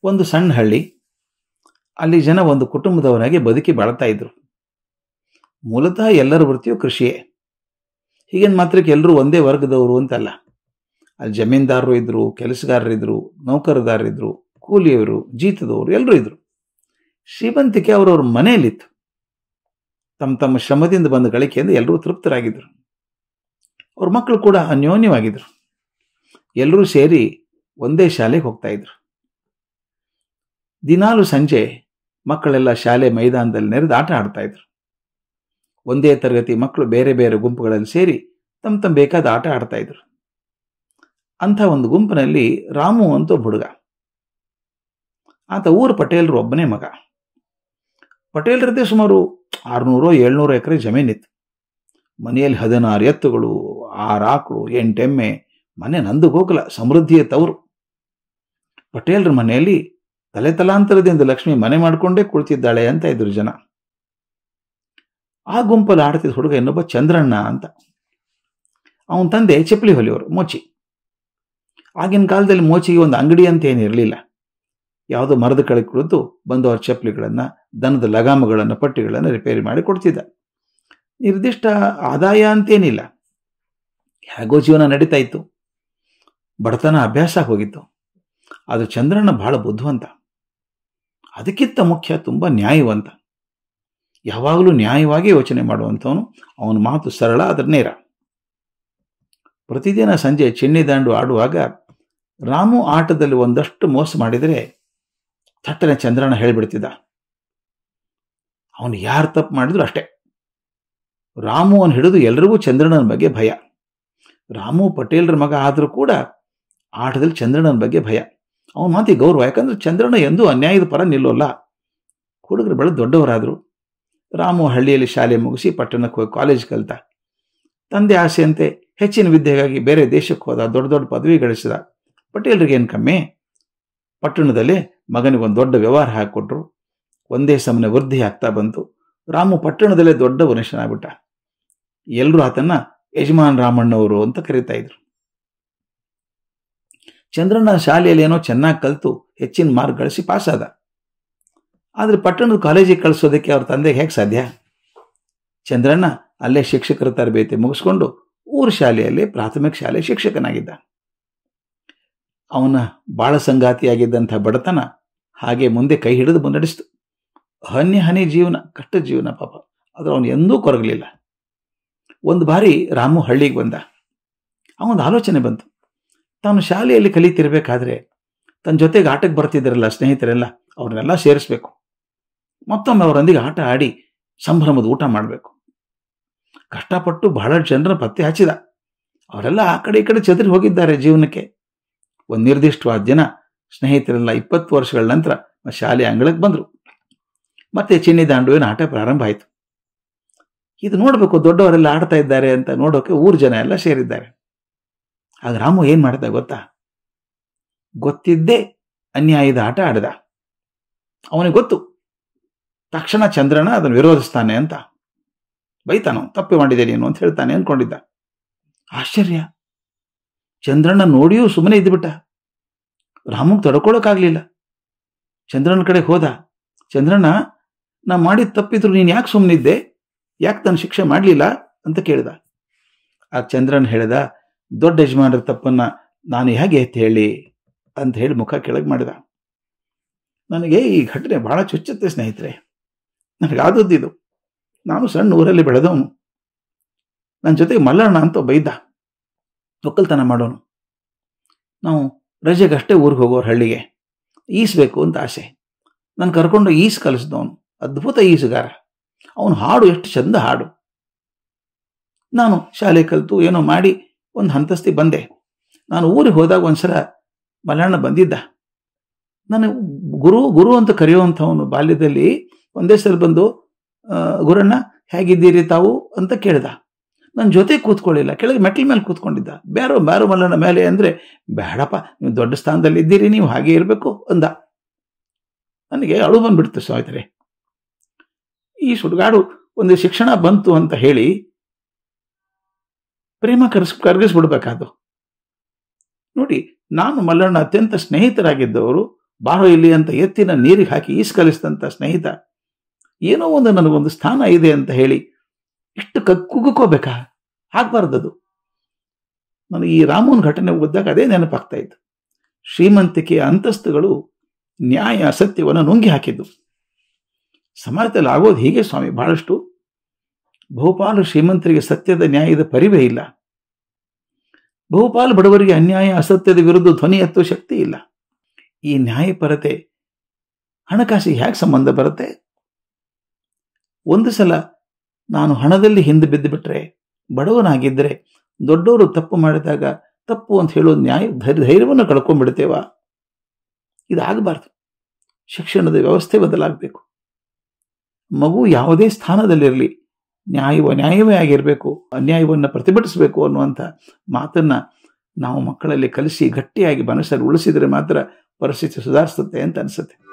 ಒಂದು ಸಣ್ಣ ಹಳ್ಳಿ. ಅಲ್ಲಿ ಜನ ಒಂದು ಕುಟುಂಬದವರಾಗಿ ಬದುಕಿ ಬಾಳ್ತಾ ಇದ್ರು. ಮೂಲತಃ ಎಲ್ಲರ ವೃತ್ತಿಯು ಕೃಷಿಯೇ. ಹೀಗೇನು ಮಾತ್ರಕ್ಕೆ ಎಲ್ಲರೂ ಒಂದೇ ವರ್ಗದವರು ಅಂತಲ್ಲ. ಅಲ್ಲಿ ಜಮೀನ್ದಾರರು ಇದ್ರು, ಕೆಲಸಗಾರರಿದ್ರು, ನೌಕರದಾರರಿದ್ರು, ಕೂಲಿಯವರು, ಜೀತದವರು ಎಲ್ಲರೂ ಇದ್ರು. ಶ್ರೀಮಂತಿಕೆ ಅವರವ್ರ ಮನೆಯಲ್ಲಿತ್ತು. ತಮ್ಮ ತಮ್ಮ ಶ್ರಮದಿಂದ ಬಂದ ಗಳಿಕೆಯಿಂದ ಎಲ್ಲರೂ ತೃಪ್ತರಾಗಿದ್ದರು. ಅವ್ರ ಮಕ್ಕಳು ಕೂಡ ಅನ್ಯೋನ್ಯವಾಗಿದ್ರು. ಎಲ್ಲರೂ ಸೇರಿ ಒಂದೇ ಶಾಲೆಗೆ ಹೋಗ್ತಾ ಇದ್ರು. ದಿನಾಲು ಸಂಜೆ ಮಕ್ಕಳೆಲ್ಲ ಶಾಲೆ ಮೈದಾನದಲ್ಲಿ ನೆರೆದು ಆಟ ಆಡ್ತಾ ಇದ್ರು. ಒಂದೇ ತರಗತಿ ಮಕ್ಕಳು ಬೇರೆ ಬೇರೆ ಗುಂಪುಗಳಲ್ಲಿ ಸೇರಿ ತಮ್ಮ ತಮ್ಮ ಬೇಕಾದ ಆಟ ಆಡ್ತಾ ಇದ್ರು. ಅಂಥ ಒಂದು ಗುಂಪಿನಲ್ಲಿ ರಾಮು ಅಂತ ಒಬ್ಬ ಹುಡುಗ. ಆತ ಊರು ಪಟೇಲರು ಒಬ್ಬನೇ ಮಗ. ಪಟೇಲರದ್ದೇ ಸುಮಾರು 600-700 ಎಕರೆ ಜಮೀನಿತ್ತು. ಮನೆಯಲ್ಲಿ 16 ಎತ್ತುಗಳು, 6 ಆಕಳು, 8 ಎಮ್ಮೆ. ಮನೆ ನಂದು ಗೋಕುಲ, ಸಮೃದ್ಧಿಯ ತವರು. ಪಟೇಲರ ಮನೆಯಲ್ಲಿ ತಲೆ ತಲಾಂತರದಿಂದ ಲಕ್ಷ್ಮಿ ಮನೆ ಮಾಡಿಕೊಂಡೇ ಕುಳಿತಿದ್ದಾಳೆ ಅಂತ ಇದ್ರು ಜನ. ಆ ಗುಂಪಲ್ಲಿ ಆಡ್ತಿದ್ದ ಹುಡುಗ ಇನ್ನೊಬ್ಬ ಚಂದ್ರಣ್ಣ ಅಂತ. ಅವನ ತಂದೆ ಚಪ್ಪಲಿ ಹೊಲಿಯವರು, ಮೋಚಿ. ಆಗಿನ ಕಾಲದಲ್ಲಿ ಮೋಚಿಗೆ ಒಂದು ಅಂಗಡಿ ಅಂತ ಏನಿರಲಿಲ್ಲ. ಯಾವುದೋ ಮರದ ಕೆಳಗೆ ಕುಳಿತು ಬಂದವರ ಚಪ್ಪಲಿಗಳನ್ನು, ದನದ ಲಗಾಮಗಳನ್ನು, ಪಟ್ಟಿಗಳನ್ನು ರಿಪೇರಿ ಮಾಡಿ ಕೊಡ್ತಿದ್ದ. ನಿರ್ದಿಷ್ಟ ಆದಾಯ ಅಂತೇನಿಲ್ಲ. ಹೇಗೋ ಜೀವನ ನಡೀತಾ ಇತ್ತು. ಬಡತನ ಅಭ್ಯಾಸ ಹೋಗಿತ್ತು. ಆದರೆ ಚಂದ್ರಣ್ಣ ಬಹಳ ಬುದ್ಧಿವಂತ. ಅದಕ್ಕಿಂತ ಮುಖ್ಯ ತುಂಬ ನ್ಯಾಯವಂತ. ಯಾವಾಗಲೂ ನ್ಯಾಯವಾಗಿ ಯೋಚನೆ ಮಾಡುವಂಥವನು. ಅವನ ಮಾತು ಸರಳ, ಅದರ ನೇರ. ಪ್ರತಿದಿನ ಸಂಜೆ ಚಿನ್ನಿದಾಂಡು ಆಡುವಾಗ ರಾಮು ಆಟದಲ್ಲಿ ಒಂದಷ್ಟು ಮೋಸ ಮಾಡಿದರೆ ಥಟ್ಟನೆ ಚಂದ್ರಣ್ಣ ಹೇಳಿಬಿಡ್ತಿದ್ದ. ಅವನು ಯಾರು ತಪ್ಪು ಮಾಡಿದ್ರು ಅಷ್ಟೇ. ರಾಮುವನ್ನು ಹಿಡಿದು ಎಲ್ರಿಗೂ ಚಂದ್ರಣ್ಣನ ಬಗ್ಗೆ ಭಯ. ರಾಮು ಪಟೇಲರ ಮಗ ಆದರೂ ಕೂಡ ಆಟದಲ್ಲಿ ಚಂದ್ರಣ್ಣನ ಬಗ್ಗೆ ಭಯ. ಅವನ ಮಾತಿಗೆ ಗೌರವ. ಯಾಕಂದ್ರೆ ಚಂದ್ರಣ್ಣ ಎಂದೂ ಅನ್ಯಾಯದ ಪರ ನಿಲ್ಲೋಲ್ಲ. ಹುಡುಗರು ಬೆಳೆದು ದೊಡ್ಡವರಾದರು. ರಾಮು ಹಳ್ಳಿಯಲ್ಲಿ ಶಾಲೆ ಮುಗಿಸಿ ಪಟ್ಟಣಕ್ಕೆ ಹೋಗಿ ಕಾಲೇಜ್ ಕಲಿತ. ತಂದೆ ಆಸೆಯಂತೆ ಹೆಚ್ಚಿನ ವಿದ್ಯೆಗಾಗಿ ಬೇರೆ ದೇಶಕ್ಕೆ ಹೋದ. ದೊಡ್ಡ ದೊಡ್ಡ ಪದವಿ ಗಳಿಸಿದ. ಪಟೇಲರಿಗೇನು ಕಮ್ಮಿ. ಪಟ್ಟಣದಲ್ಲಿ ಮಗನಿಗೊಂದು ದೊಡ್ಡ ವ್ಯವಹಾರ ಹಾಕಿಕೊಟ್ರು. ಒಂದೇ ಸಮನೆ ವೃದ್ಧಿ ಆಗ್ತಾ ಬಂತು. ರಾಮು ಪಟ್ಟಣದಲ್ಲೇ ದೊಡ್ಡ ಮನುಷ್ಯನಾಗ್ಬಿಟ್ಟ. ಎಲ್ಲರೂ ಆತನ್ನ ಯಜಮಾನ್ ರಾಮಣ್ಣವರು ಅಂತ ಕರೀತಾ ಇದ್ರು. ಚಂದ್ರಣ್ಣ ಶಾಲೆಯಲ್ಲಿ ಏನೋ ಚೆನ್ನಾಗಿ ಕಲಿತು ಹೆಚ್ಚಿನ ಮಾರ್ಕ್ ಗಳಿಸಿ ಪಾಸಾದ. ಆದರೆ ಪಟ್ಟಣದ ಕಾಲೇಜಿಗೆ ಕಳಿಸೋದಕ್ಕೆ ಅವ್ರ ತಂದೆಗೆ ಹೇಗೆ ಸಾಧ್ಯ? ಚಂದ್ರಣ್ಣ ಅಲ್ಲೇ ಶಿಕ್ಷಕರ ತರಬೇತಿ ಮುಗಿಸ್ಕೊಂಡು ಊರು ಶಾಲೆಯಲ್ಲಿ ಪ್ರಾಥಮಿಕ ಶಾಲೆ ಶಿಕ್ಷಕನಾಗಿದ್ದ. ಅವನ ಬಾಳ ಸಂಗಾತಿಯಾಗಿದ್ದಂಥ ಬಡತನ ಹಾಗೆ ಮುಂದೆ ಕೈ ಹಿಡಿದು ಮುನ್ನಡೆಸಿತು. ಹನಿ ಜೀವನ, ಕಷ್ಟ ಜೀವನ ಪಾಪ. ಆದರೆ ಅವನು ಎಂದೂ ಕೊರಗಲಿಲ್ಲ. ಒಂದು ಬಾರಿ ರಾಮು ಹಳ್ಳಿಗೆ ಬಂದ. ಅವನೊಂದು ಆಲೋಚನೆ ಬಂತು. ತಾನು ಶಾಲೆಯಲ್ಲಿ ಕಲಿತಿರ್ಬೇಕಾದ್ರೆ ತನ್ನ ಜೊತೆಗೆ ಆಟಕ್ಕೆ ಬರ್ತಿದ್ದರಲ್ಲ ಸ್ನೇಹಿತರೆಲ್ಲ, ಅವ್ರನ್ನೆಲ್ಲ ಸೇರಿಸ್ಬೇಕು. ಮತ್ತೊಮ್ಮೆ ಅವರೊಂದಿಗೆ ಆಟ ಆಡಿ ಸಂಭ್ರಮದ ಊಟ ಮಾಡಬೇಕು. ಕಷ್ಟಪಟ್ಟು ಬಹಳ ಜನರ ಪತ್ತೆ ಹಚ್ಚಿದ. ಅವರೆಲ್ಲ ಆ ಕಡೆ ಈ ಕಡೆ ಚದುರಿ ಹೋಗಿದ್ದಾರೆ ಜೀವನಕ್ಕೆ. ಒಂದು ನಿರ್ದಿಷ್ಟವಾದ ಜನ ಸ್ನೇಹಿತರೆಲ್ಲ 20 ವರ್ಷಗಳ ನಂತರ ಶಾಲೆ ಅಂಗಳಕ್ಕೆ ಬಂದರು. ಮತ್ತೆ ಚಿನ್ನಿದಾಂಡುವಿನ ಆಟ ಪ್ರಾರಂಭ ಆಯಿತು. ಇದು ನೋಡಬೇಕು, ದೊಡ್ಡವರೆಲ್ಲ ಆಡ್ತಾ ಇದ್ದಾರೆ ಅಂತ ನೋಡೋಕೆ ಊರು ಜನ ಎಲ್ಲ ಸೇರಿದ್ದಾರೆ. ಆಗ ರಾಮು ಏನ್ ಮಾಡ್ದ ಗೊತ್ತಾ? ಗೊತ್ತಿದ್ದೇ ಅನ್ಯಾಯದ ಆಟ ಆಡಿದ. ಅವನಿಗೆ ಗೊತ್ತು ತಕ್ಷಣ ಚಂದ್ರಣ್ಣ ಅದನ್ನು ವಿರೋಧಿಸ್ತಾನೆ ಅಂತ. ಬೈತಾನೋ, ತಪ್ಪು ಮಾಡಿದೆ ನೀನು ಅಂತ ಹೇಳ್ತಾನೆ ಅನ್ಕೊಂಡಿದ್ದ. ಆಶ್ಚರ್ಯ, ಚಂದ್ರಣ್ಣ ನೋಡಿಯೂ ಸುಮ್ಮನೆ ಇದ್ದುಬಿಟ್ಟ. ರಾಮುಗೆ ತಡ್ಕೊಳ್ಳೋಕ್ಕಾಗಲಿಲ್ಲ. ಚಂದ್ರಣ್ಣ ಕಡೆಗೆ ಹೋದ. ಚಂದ್ರಣ್ಣ, ನಾ ಮಾಡಿದ ತಪ್ಪಿದ್ರು ನೀನು ಯಾಕೆ ಸುಮ್ಮನಿದ್ದೆ? ಯಾಕೆ ತನ್ನ ಶಿಕ್ಷೆ ಮಾಡಲಿಲ್ಲ ಅಂತ ಕೇಳಿದ. ಆ ಚಂದ್ರನ್ ಹೇಳಿದ, ದೊಡ್ಡ ಯಜಮಾನರ ತಪ್ಪನ್ನ ನಾನು ಹೇಗೆ ಎತ್ತಿ ಹೇಳಿ ಅಂತ ಹೇಳಿ ಮುಖ ಕೆಳಗೆ ಮಾಡಿದ. ನನಗೆ ಈ ಘಟನೆ ಬಹಳ ಚುಚ್ಚುತ್ತೆ ಸ್ನೇಹಿತರೆ. ನನಗಾದದ್ದಿದು. ನಾನು ಸಣ್ಣ ಊರಲ್ಲಿ ಬೆಳೆದವನು. ನನ್ನ ಜೊತೆಗೆ ಮಲ್ಲಣ್ಣ ಅಂತ ಬೈದ, ಒಕ್ಕಲ್ತನ ಮಾಡೋನು. ನಾವು ರಜೆಗಷ್ಟೇ ಊರಿಗೆ ಹೋಗೋರು ಹಳ್ಳಿಗೆ. ಈಸ್ಬೇಕು ಅಂತ ಆಸೆ. ನಾನು ಕರ್ಕೊಂಡು ಈಸ್ ಕಲಿಸಿದವನು. ಅದ್ಭುತ ಈಸುಗಾರ. ಅವನು ಹಾಡು ಎಷ್ಟು ಚಂದ ಹಾಡು. ನಾನು ಶಾಲೆ ಕಲಿತು ಏನೋ ಮಾಡಿ ಒಂದು ಹಂತಸ್ತಿ ಬಂದೆ. ನಾನು ಊರಿಗೆ ಹೋದಾಗ ಒಂದ್ಸಲ ಮಲ್ಲಣ್ಣ ಬಂದಿದ್ದ. ನಾನು ಗುರು ಗುರು ಅಂತ ಕರೆಯುವಂಥವನು. ಬಾಲ್ಯದಲ್ಲಿ ಒಂದೇ ಸಲ ಬಂದು, ಗುರಣ್ಣ ಹೇಗಿದ್ದೀರಿ ತಾವು ಅಂತ ಕೇಳ್ದ. ನನ್ನ ಜೊತೆ ಕೂತ್ಕೊಳ್ಳಿಲ್ಲ, ಕೆಳಗೆ ಮೆಟ್ಲ ಮೇಲೆ ಕೂತ್ಕೊಂಡಿದ್ದ. ಬ್ಯಾರೋ ಮಲ್ಲಣ್ಣ ಮೇಲೆ ಅಂದರೆ, ಬೇಡಪ್ಪ ನೀವು ದೊಡ್ಡ ಸ್ಥಾನದಲ್ಲಿ ಇದ್ದೀರಿ, ನೀವು ಹಾಗೆ ಇರಬೇಕು ಅಂದ. ನನಗೆ ಅಳು ಬಂದ್ಬಿಡ್ತು ಸ್ನೇಹಿತರೆ. ಈ ಸುಡುಗಾಡು ಒಂದು ಶಿಕ್ಷಣ ಬಂತು ಅಂತ ಹೇಳಿ ಪ್ರೇಮ ಕರಗಿಸ್ಬಿಡ್ಬೇಕಾದ್ದು. ನೋಡಿ, ನಾನು ಮಲ್ಲಣ್ಣ ಅತ್ಯಂತ ಸ್ನೇಹಿತರಾಗಿದ್ದವರು. ಬಾರೋ ಇಲ್ಲಿ ಅಂತ ಎತ್ತಿನ ನೀರಿಗೆ ಹಾಕಿ ಈಸ್ ಕಲಿಸಿದಂಥ ಸ್ನೇಹಿತ ಏನೋ ಒಂದು ನನಗೊಂದು ಸ್ಥಾನ ಇದೆ ಅಂತ ಹೇಳಿ ಇಷ್ಟು ಕುಗ್ಕೋಬೇಕಾ? ಆಗ್ಬಾರ್ದದು. ನನಗೆ ಈ ರಾಮನ ಘಟನೆ ಓದಿದಾಗ ಅದೇ ನೆನಪಾಗ್ತಾ ಇತ್ತು. ಶ್ರೀಮಂತಿಕೆಯ ಅಂತಸ್ತುಗಳು ನ್ಯಾಯ ಅಸತ್ಯವನ್ನು ನುಂಗಿ ಹಾಕಿದ್ದು. ಸಮಾಜದಲ್ಲಿ ಆಗೋದು ಹೀಗೆ ಸ್ವಾಮಿ. ಬಹಳಷ್ಟು ಬಹುಪಾಲು ಶ್ರೀಮಂತರಿಗೆ ಸತ್ಯದ ನ್ಯಾಯದ ಪರಿವೇ ಇಲ್ಲ. ಬಹುಪಾಲು ಬಡವರಿಗೆ ಅನ್ಯಾಯ ಅಸತ್ಯದ ವಿರುದ್ಧ ಧ್ವನಿ ಎತ್ತುವ ಶಕ್ತಿ ಇಲ್ಲ. ಈ ನ್ಯಾಯಪರತೆ ಹಣಕಾಸಿಗೆ ಹೇಗೆ ಸಂಬಂಧ ಬರುತ್ತೆ? ಒಂದು ಸಲ ನಾನು ಹಣದಲ್ಲಿ ಹಿಂದೆ ಬಿದ್ದು ಬಿಟ್ರೆ, ಬಡವನಾಗಿದ್ದರೆ, ದೊಡ್ಡವರು ತಪ್ಪು ಮಾಡಿದಾಗ ತಪ್ಪು ಅಂತ ಹೇಳೋದು ಧೈರ್ಯವನ್ನು ಕಳ್ಕೊಂಡ್ಬಿಡ್ತೇವ? ಇದಾಗಬಾರ್ದು. ಶಿಕ್ಷಣದ ವ್ಯವಸ್ಥೆ ಬದಲಾಗಬೇಕು. ಮಗು ಯಾವುದೇ ಸ್ಥಾನದಲ್ಲಿರಲಿ ನ್ಯಾಯವೇ ಆಗಿರಬೇಕು, ಅನ್ಯಾಯವನ್ನು ಪ್ರತಿಭಟಿಸಬೇಕು ಅನ್ನುವಂಥ ಮಾತನ್ನ ನಾವು ಮಕ್ಕಳಲ್ಲಿ ಕಲಿಸಿ ಗಟ್ಟಿಯಾಗಿ ಮನಸ್ಸಲ್ಲಿ ಉಳಿಸಿದರೆ ಮಾತ್ರ ಪರಿಸ್ಥಿತಿ ಸುಧಾರಿಸುತ್ತೆ ಅಂತ ಅನಿಸುತ್ತೆ.